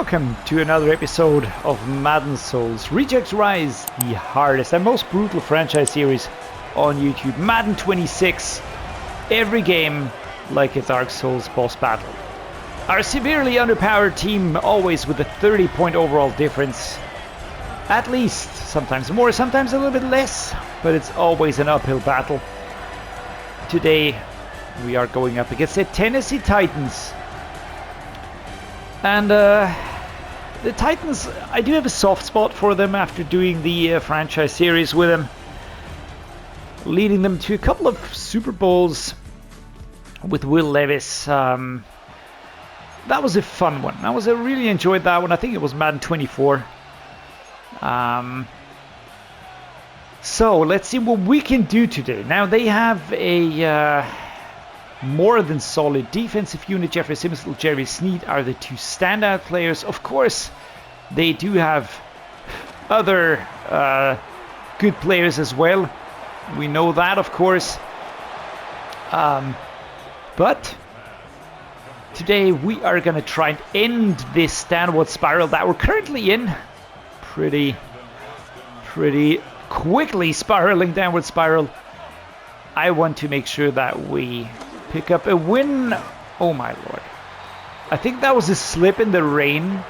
welcome to another episode of Madden Souls. Rejects Rise, the hardest and most brutal franchise series on YouTube. Madden 26, every game like a Dark Souls boss battle. Our severely underpowered team, always with a 30-point overall difference. At least, sometimes more, sometimes a little bit less, but it's always an uphill battle. Today, we are going up against the Tennessee Titans. And the Titans, I do have a soft spot for them after doing the franchise series with them. Leading them to a couple of Super Bowls with Will Levis. That was a fun one. I really enjoyed that one. I think it was Madden 24. So let's see what we can do today. Now they have a more than solid defensive unit. Jeffrey Simmons and Jerry Sneed are the two standout players. Of course, they do have other good players as well. We know that, of course. But today we are going to try and end this downward spiral that we're currently in. Pretty quickly spiraling downward spiral. I want to make sure that we pick up a win. Oh my lord. I think that was a slip in the rain.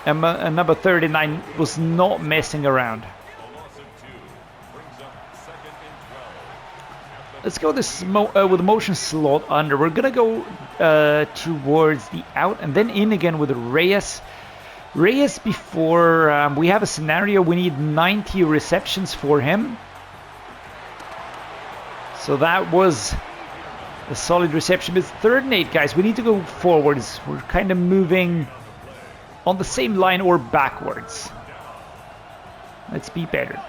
And number 39 was not messing around. Let's go this with the motion slot under. We're going to go towards the out and then in again with Reyes. Reyes, before we have a scenario, we need 90 receptions for him. So that was a solid reception. It's 3rd and 8, guys. We need to go forwards. We're kind of moving on the same line or backwards. Let's be better.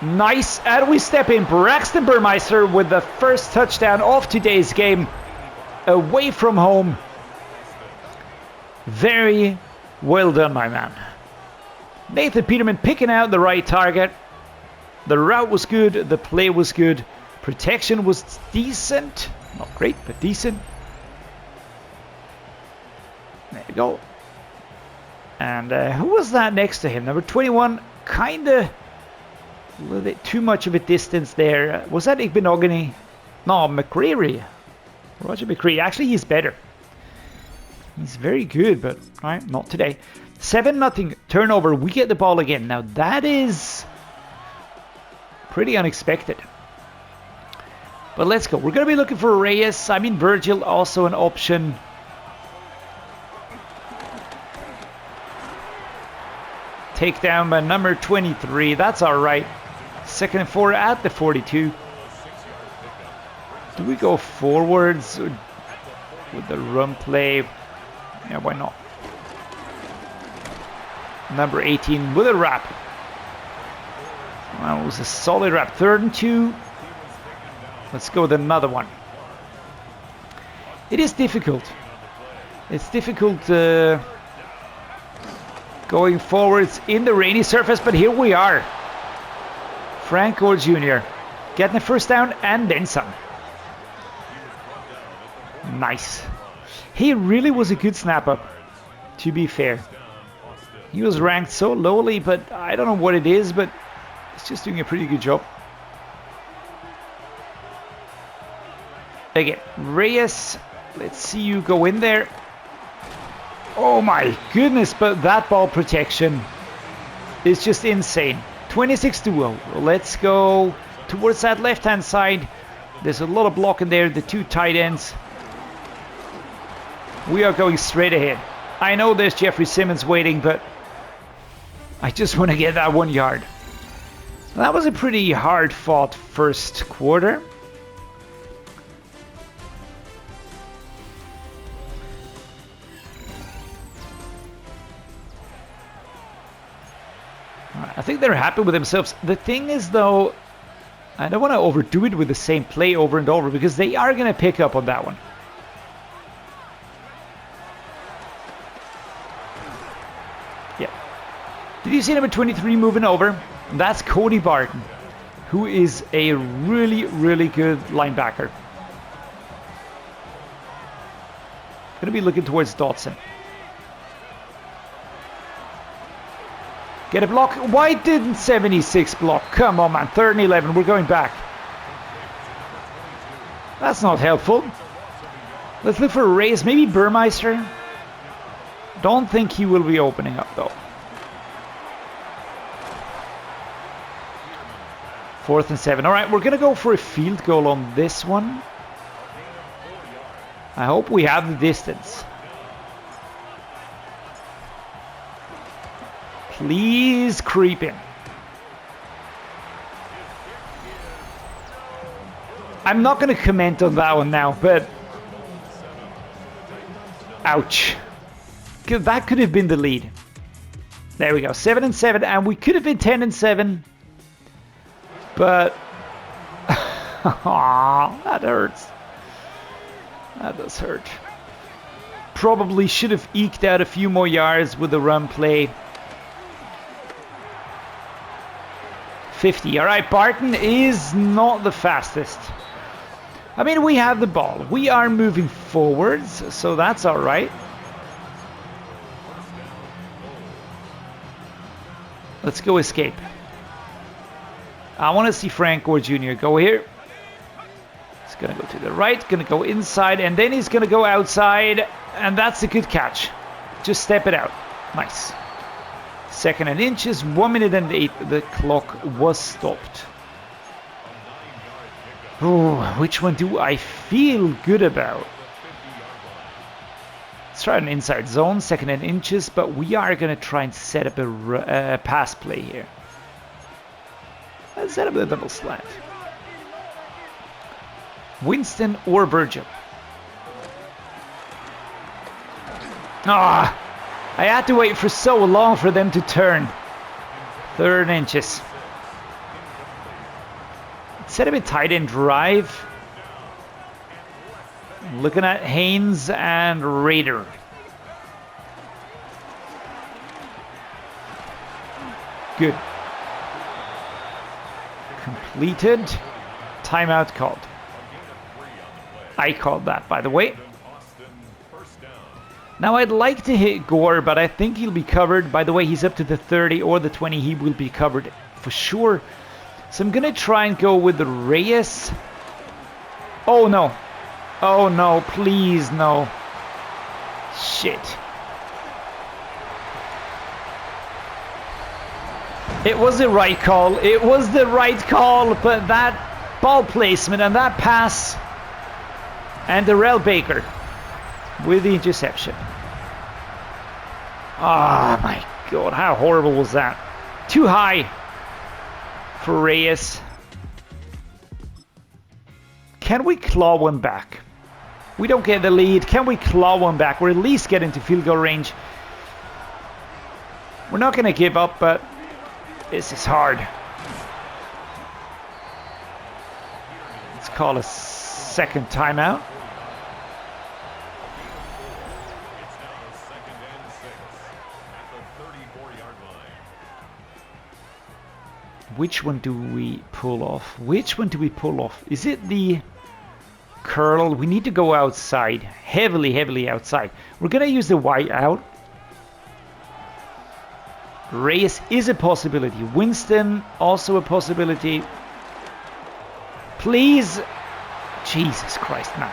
Nice, and we step in. Braxton Burmeister with the first touchdown of today's game. Away from home. Very well done, my man. Nathan Peterman picking out the right target. The route was good. The play was good. Protection was decent. Not great, but decent. There you go. And who was that next to him? Number 21. Kind of a little bit too much of a distance there. Was that Igbenogany? No, McCreary. Roger McCree. Actually, he's better. He's very good, but right, not today. 7-0 turnover. We get the ball again. Now that is pretty unexpected. But let's go. We're going to be looking for Reyes. I mean, Virgil also an option. Take down by number 23. That's all right. 2nd and 4 at the 42. Do we go forwards with the run play? Yeah, why not? Number 18 with a wrap. Well, it was a solid wrap. 3rd and 2. Let's go with another one. It is difficult. It's difficult going forwards in the rainy surface, but here we are. Frank Gore Jr. getting the first down and then some. Nice. He really was a good snap up, to be fair. He was ranked so lowly, but I don't know what it is, but he's just doing a pretty good job. Again, Reyes, let's see you go in there. Oh my goodness, but that ball protection is just insane. 26-0. Let's go towards that left-hand side. There's a lot of blocking there, the two tight ends. We are going straight ahead. I know there's Jeffrey Simmons waiting, but I just want to get that 1 yard. That was a pretty hard-fought first quarter. I think they're happy with themselves. The thing is, though, I don't want to overdo it with the same play over and over because they are going to pick up on that one. Yeah. Did you see number 23 moving over? That's Cody Barton, who is a really, really good linebacker. Going to be looking towards Dotson. Get a block. Why didn't 76 block? Come on, man. 3rd and 11. We're going back. That's not helpful. Let's look for a race. Maybe Burmeister. Don't think he will be opening up, though. 4th and 7. All right, we're going to go for a field goal on this one. I hope we have the distance. Please creep in. I'm not going to comment on that one now, but... ouch. That could have been the lead. There we go. 7 and 7, and we could have been 10 and 7. But... that hurts. That does hurt. Probably should have eked out a few more yards with the run play. 50. All right, Barton is not the fastest. I mean, we have the ball. We are moving forwards, so that's all right. Let's go escape. I want to see Frank Gore Jr. go here. He's going to go to the right, going to go inside, and then he's going to go outside, and that's a good catch. Just step it out. Nice. 2nd and inches, 1 minute and 8. The clock was stopped. Oh, which one do I feel good about? Let's try an inside zone, 2nd and inches, but we are going to try and set up a pass play here. Let's set up the double slant. Winston or Virgil. Ah! I had to wait for so long for them to turn. 3rd and inches. Set up a tight end drive. Looking at Haynes and Raider. Good. Completed. Timeout called. I called that, by the way. Now I'd like to hit Gore, but I think he'll be covered. By the way, he's up to the 30 or the 20. He will be covered for sure. So I'm going to try and go with the Reyes. Oh, no. Oh, no. Please, no. Shit. It was the right call. It was the right call, but that ball placement and that pass and Darrell Baker with the interception. Oh my God, how horrible was that? Too high for Reyes. Can we claw one back? We don't get the lead. Can we claw one back or at least get into field goal range? We're not going to give up, but this is hard. Let's call a second timeout. Which one do we pull off? Which one do we pull off? Is it the curl? We need to go outside. Heavily outside. We're going to use the white out. Reyes is a possibility. Winston, also a possibility. Please. Jesus Christ, man.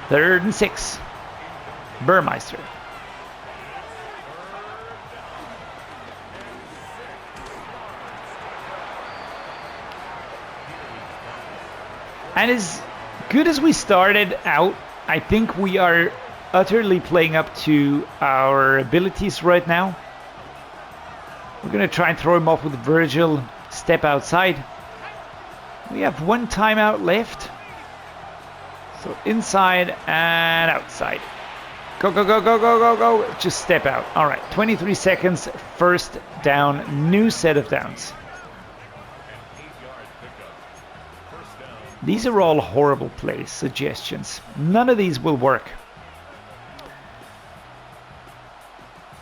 3rd and 6. Burmeister. And as good as we started out, I think we are utterly playing up to our abilities right now. We're going to try and throw him off with Virgil. Step outside. We have one timeout left. So inside and outside. Go, go, go, go, go, go, go. Just step out. All right, 23 seconds. First down. New set of downs. These are all horrible plays, suggestions. None of these will work.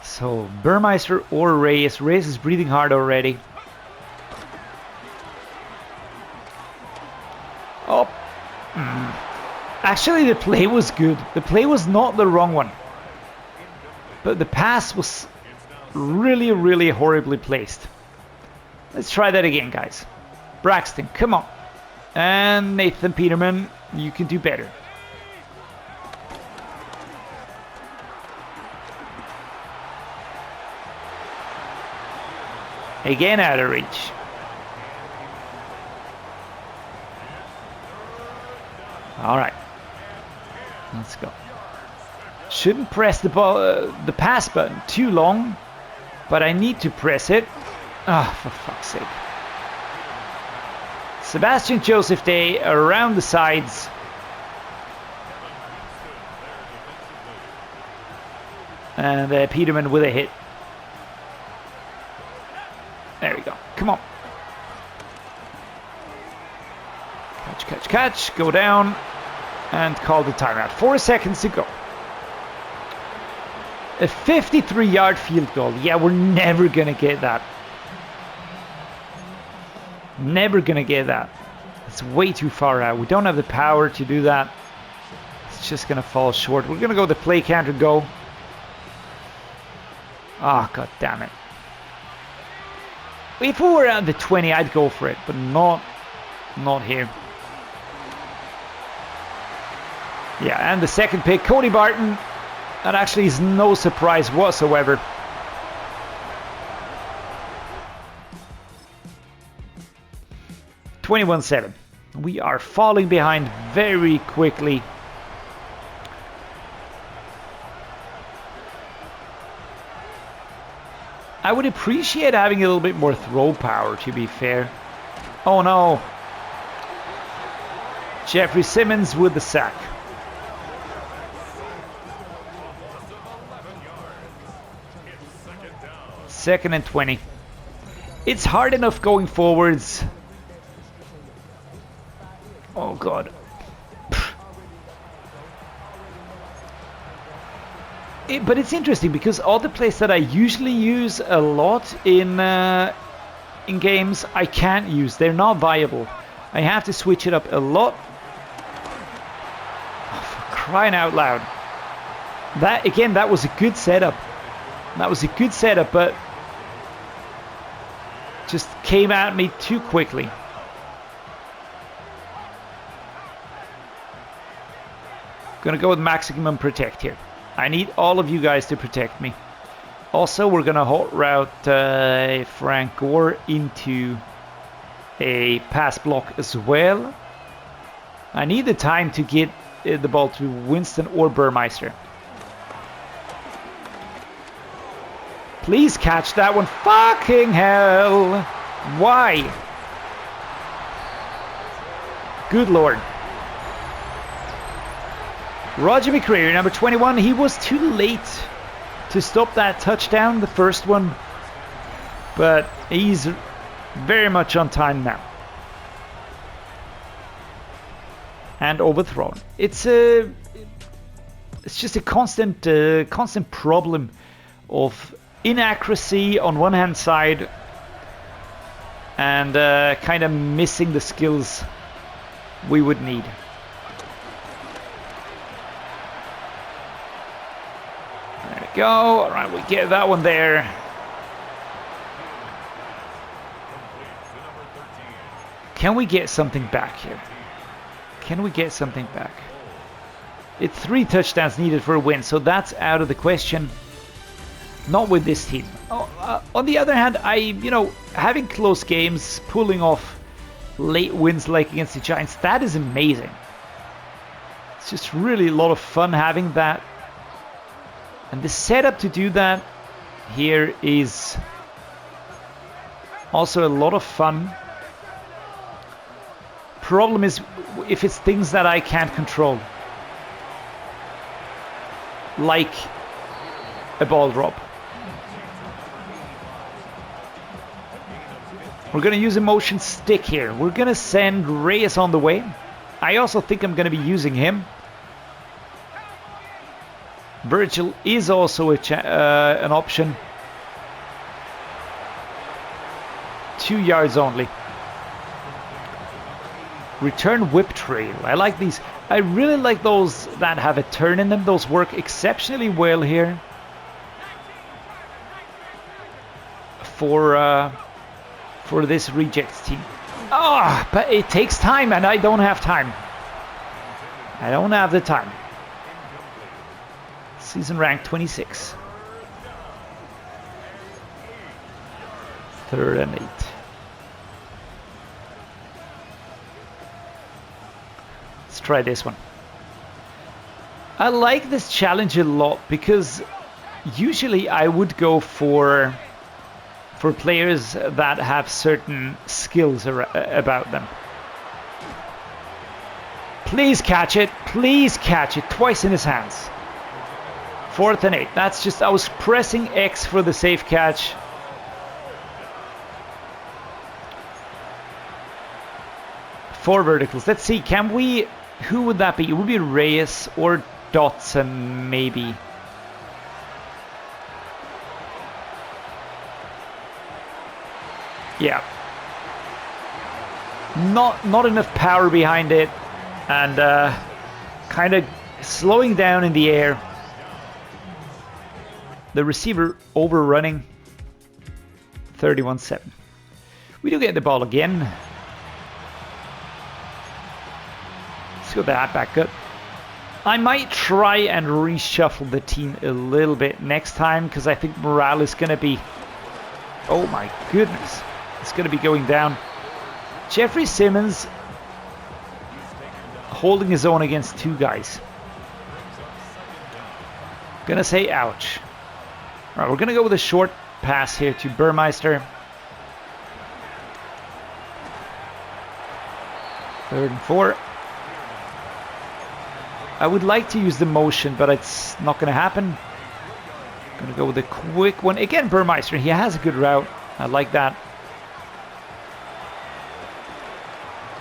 So, Burmeister or Reyes. Reyes is breathing hard already. Oh. Actually, the play was good. The play was not the wrong one. But the pass was really, really horribly placed. Let's try that again, guys. Braxton, come on. And Nathan Peterman, you can do better. Again out of reach. All right. Let's go. Shouldn't press the pass button too long, but I need to press it. Ah, for fuck's sake. Sebastian Joseph Day around the sides. And Peterman with a hit. There we go. Come on. Catch, catch, catch. Go down. And call the timeout. 4 seconds to go. A 53-yard field goal. Yeah, we're never going to get that. Never going to get that. It's way too far out. We don't have the power to do that. It's just going to fall short. We're going to go the play counter go. Ah, god damn it. If we were at the 20, I'd go for it, but not here. Yeah, and the second pick, Cody Barton. That actually is no surprise whatsoever. $21-7. We are falling behind very quickly. I would appreciate having a little bit more throw power, to be fair. Oh no. Jeffrey Simmons with the sack. Second and 20. It's hard enough going forwards. Oh god. But it's interesting because all the plays that I usually use a lot in games, I can't use. They're not viable. I have to switch it up a lot. Oh, for crying out loud. That again, that was a good setup. That was a good setup, but just came at me too quickly. Gonna go with maximum protect here. I need all of you guys to protect me. Also, we're gonna hot route Frank Gore into a pass block as well. I need the time to get the ball to Winston or Burmeister. Please catch that one. Fucking hell. Why? Good lord. Roger McCreary, number 21. He was too late to stop that touchdown, the first one. But he's very much on time now. And overthrown. It's just a constant problem of inaccuracy on one hand side and kind of missing the skills we would need. There we go. All right, we get that one there. Can we get something back here? Can we get something back? It's 3 touchdowns needed for a win, so that's out of the question. Not with this team. On the other hand, having close games, pulling off late wins like against the Giants, that is amazing. It's just really a lot of fun having that. And the setup to do that here is also a lot of fun. Problem is if it's things that I can't control. Like a ball drop. We're going to use a motion stick here. We're going to send Reyes on the way. I also think I'm going to be using him. Virgil is also an option. 2 yards only. Return whip trail. I like these. I really like those that have a turn in them. Those work exceptionally well here. For this rejects team. Ah, but it takes time and I don't have time. I don't have the time. Season rank 26. 3rd and 8. Let's try this one. I like this challenge a lot because usually I would go for players that have certain skills about them. Please catch it. Please catch it. Twice in his hands. 4th and 8. That's just, I was pressing X for the safe catch. Four verticals. Let's see. Can we... Who would that be? It would be Reyes or Dotson, maybe. Yeah. Not enough power behind it. And kind of slowing down in the air. The receiver overrunning. 31-7. We do get the ball again. Let's go that back up. I might try and reshuffle the team a little bit next time because I think morale is going to be... Oh my goodness. It's going to be going down. Jeffrey Simmons holding his own against two guys. Gonna say ouch. All right, we're gonna go with a short pass here to Burmeister. 3rd and 4. I would like to use the motion, but it's not gonna happen. Gonna go with a quick one. Again, Burmeister, he has a good route. I like that.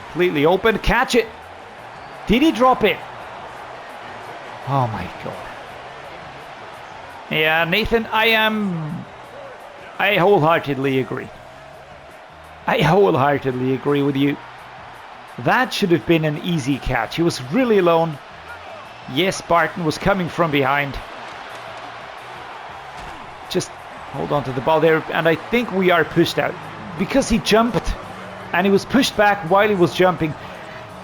Completely open. Catch it. Did he drop it? Oh my god. Yeah, Nathan, I wholeheartedly agree. I wholeheartedly agree with you. That should have been an easy catch. He was really alone. Yes, Barton was coming from behind. Just hold on to the ball there. And I think we are pushed out. Because he jumped and he was pushed back while he was jumping.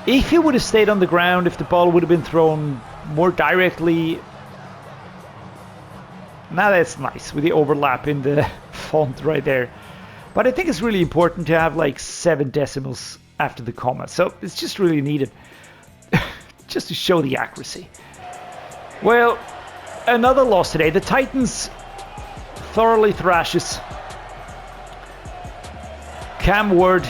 If he would have stayed on the ground, if the ball would have been thrown more directly... Now that's nice with the overlap in the font right there. But I think it's really important to have like 7 decimals after the comma. So it's just really needed. Just to show the accuracy. Well, another loss today. The Titans thoroughly thrashes. Cam Ward,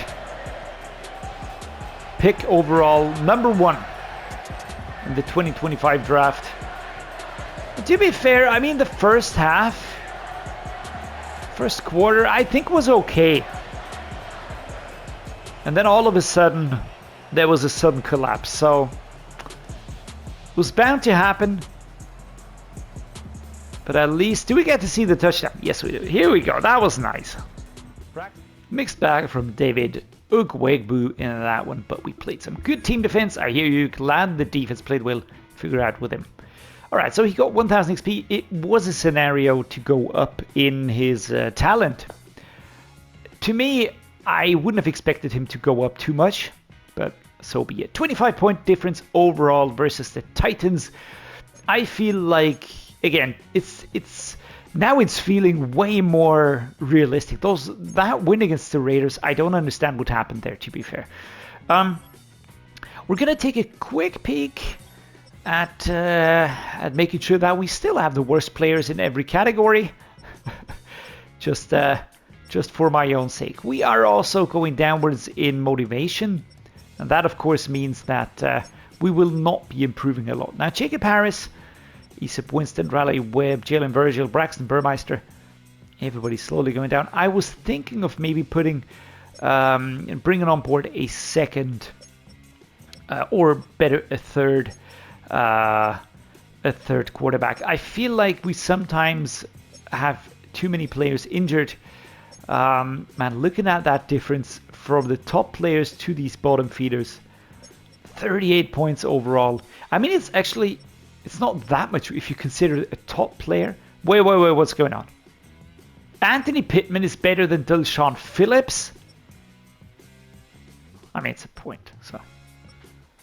pick overall #1 in the 2025 draft. To be fair, I mean the first quarter, I think was okay. And then all of a sudden, there was a sudden collapse. So, it was bound to happen. But at least, do we get to see the touchdown? Yes, we do. Here we go. That was nice. Mixed bag from David Ugwegbu in that one, but we played some good team defense. I hear you. Glad the defense played well. Figure out with him. Alright, so he got 1000 XP. It was a scenario to go up in his talent. To me, I wouldn't have expected him to go up too much, but so be it. 25-point difference overall versus the Titans. I feel like, again, now it's feeling way more realistic. That win against the Raiders, I don't understand what happened there, to be fair. We're going to take a quick peek at making sure that we still have the worst players in every category. just for my own sake. We are also going downwards in motivation. And that, of course, means that we will not be improving a lot. Now, Jacob Harris, Isip Winston, Raleigh Webb, Jalen Virgil, Braxton Burmeister. Everybody's slowly going down. I was thinking of maybe putting and bringing on board a second or better a third quarterback. I feel like we sometimes have too many players injured. Man, looking at that difference from the top players to these bottom feeders, 38 points overall. I mean, it's not that much if you consider a top player. Wait, what's going on? Anthony Pittman is better than Delshon Phillips? I mean, it's a point, so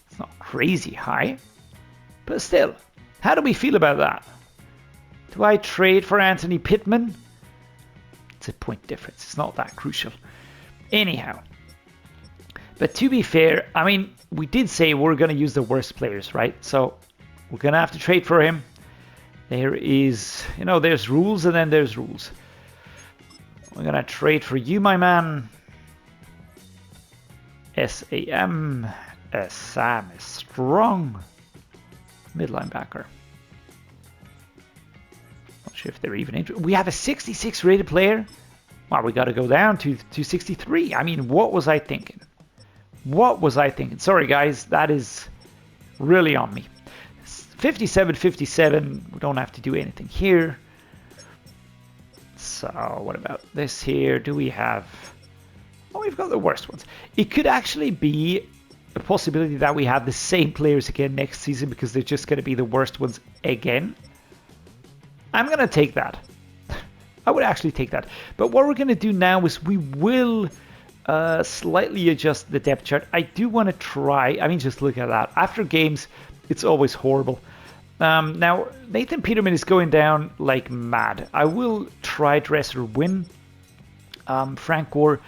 it's not crazy high. But still, how do we feel about that? Do I trade for Anthony Pittman? It's a point difference. It's not that crucial. Anyhow. But to be fair, I mean, we did say we're going to use the worst players, right? So we're going to have to trade for him. There is, there's rules and then there's rules. We're going to trade for you, my man. Sam is strong. Mid linebacker. Not sure if they're even interested. We have a 66 rated player. Wow, we got to go down to 63. I mean, what was I thinking? Sorry, guys. That is really on me. 57. We don't have to do anything here. So what about this here? Do we have... Oh, we've got the worst ones. It could actually be a possibility that we have the same players again next season because they're just going to be the worst ones again. I'm going to take that. I would actually take that. But what we're going to do now is we will slightly adjust the depth chart. I do want to try... I mean, just look at that. After games, it's always horrible. Now, Nathan Peterman is going down like mad. I will try dress or win. Frank Gore,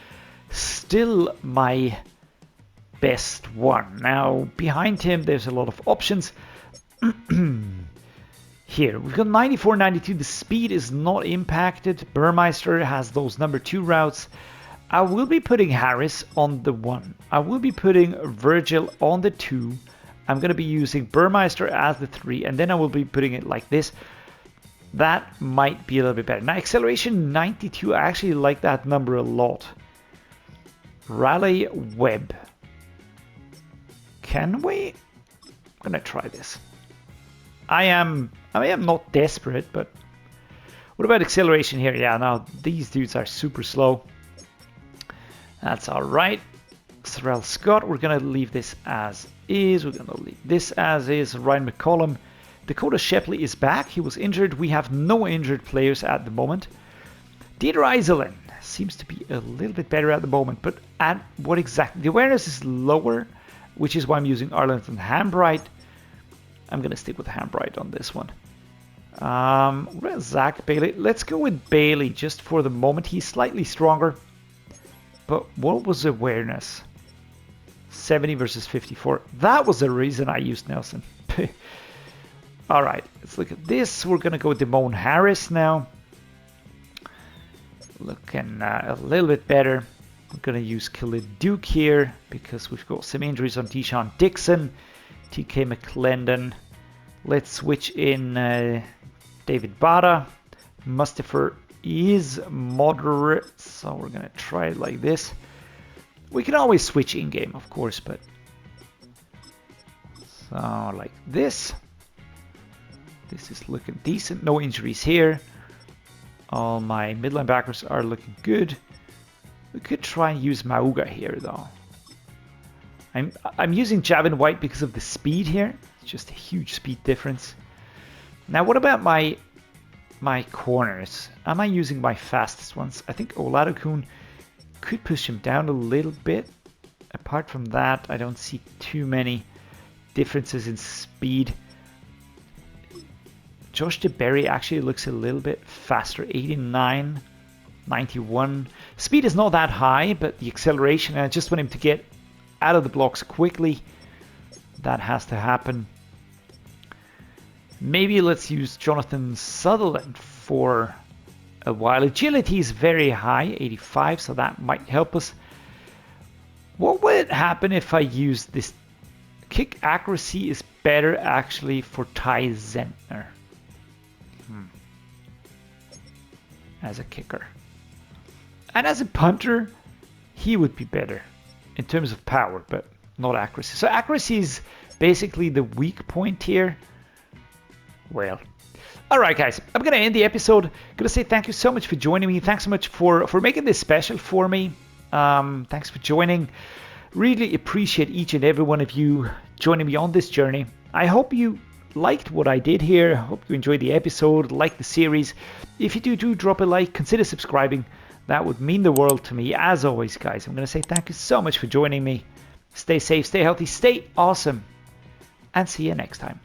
still my best one. Now, behind him, there's a lot of options. Here, we've got 94, 92. The speed is not impacted. Burmeister has those number 2 routes. I will be putting Harris on the 1. I will be putting Virgil on the 2. I'm going to be using Burmeister as the 3, and then I will be putting it like this. That might be a little bit better. Now, acceleration 92, I actually like that number a lot. Raleigh Webb. Can we? I'm going to try this. I am not desperate, but what about acceleration here? Yeah, now these dudes are super slow. That's all right. Sorrell Scott, we're going to leave this as is. We're going to leave this as is. Ryan McCollum. Dakota Shepley is back. He was injured. We have no injured players at the moment. Dieter Iselin seems to be a little bit better at the moment, but at what exactly? The awareness is lower, which is why I'm using Arlington Hambright. I'm going to stick with Hambright on this one. Zach Bailey. Let's go with Bailey just for the moment. He's slightly stronger. But what was awareness? 70 versus 54. That was the reason I used Nelson. All right, let's look at this. We're going to go Damone Harris now. Looking a little bit better. I'm going to use Khalid Duke here because we've got some injuries on Deshaun Dixon, TK McClendon. Let's switch in David Bada. Mustafa is moderate, so we're going to try it like this. We can always switch in-game, of course, but... So, like this. This is looking decent. No injuries here. All my mid linebackers are looking good. We could try and use Mauga here, though. I'm using Javin White because of the speed here. It's just a huge speed difference. Now, what about my corners? Am I using my fastest ones? I think Oladokun could push him down a little bit. Apart from that, I don't see too many differences in speed. Josh DeBerry actually looks a little bit faster. 89, 91. Speed is not that high, but the acceleration, I just want him to get out of the blocks quickly. That has to happen. Maybe let's use Jonathan Sutherland for a while. Agility is very high, 85, so that might help us. What would happen if I use this? Kick accuracy is better actually for Ty Zentner. As a kicker. And as a punter, he would be better in terms of power, but not accuracy. So accuracy is basically the weak point here. Well, all right, guys, I'm going to end the episode. Going to say thank you so much for joining me. Thanks so much for making this special for me. Thanks for joining. Really appreciate each and every one of you joining me on this journey. I hope you liked what I did here. Hope you enjoyed the episode, liked the series. If you do drop a like, consider subscribing. That would mean the world to me. As always, guys, I'm going to say thank you so much for joining me. Stay safe, stay healthy, stay awesome, and see you next time.